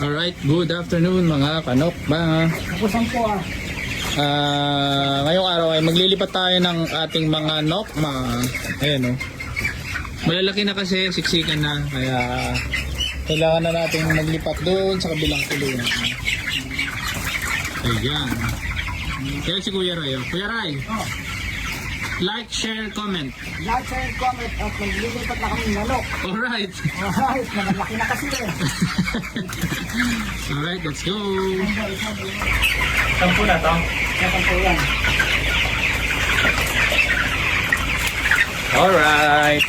Alright, good afternoon mga kanokba. Napusan po Ngayong araw ay maglilipat tayo ng ating mga nokma. Ayan o. Malalaki na kasi, siksikan na. Kaya kailangan na natin maglipat doon sa kabilang kulungan. Ayan. Kaya si Kuya Ray. Kuya Ray, like, share, comment. Like, share, comment at maglilipat na kami ng manok. Alright. Alright, malaki na kasi Alright, let's go. Sampo na to? Sampo yan. Alright.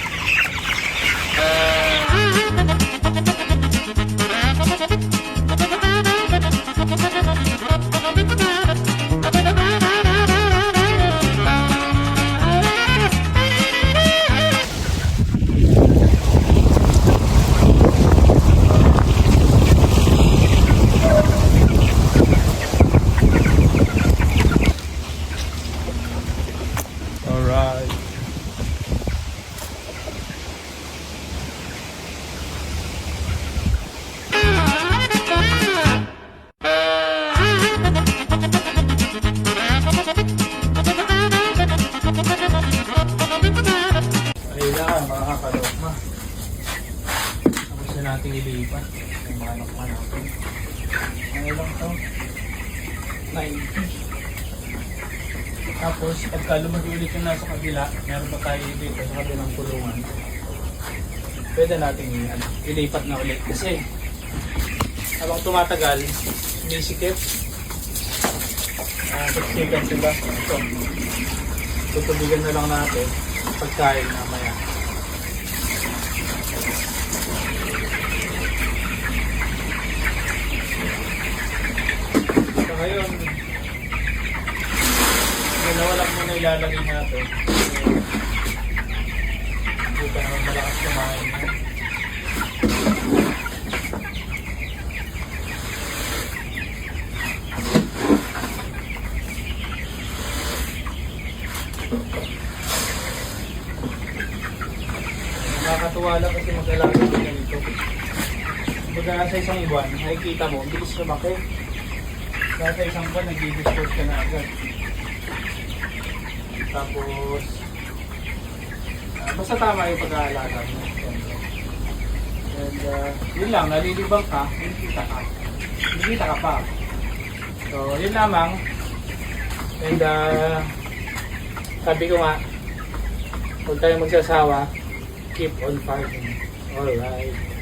Alright. Kailangan mga kalokma. Tapos na natin ilipat yung mga lokma natin. Ano lang to? 90. Tapos pagka lumagi ulit yung nasa kabila, meron pa tayo dito sa kabilang kulungan. Pwede natin ilipat na ulit kasi habang tumatagal, sumisikip. Siksikan sila. So, tutubigan na lang natin pagkain mamaya. So ngayon, nawalak mo na ilalagay natin. Hindi pa naman malakas kumain na. Nakakatuwa lang kasi mag-alaga mo ganito. Kumbaga nasa isang buwan, nakikita mo, bilis lumaki. Nasa isang buwan, nag-i-dispose ka na agad. Tapos, basta tama yung pag-aalaga mo. And yun lang, nalilibang ka, hindi ka pa. So, yun lamang. And sabi ko nga, huwag tayong magsasawa, keep on fighting. Alright.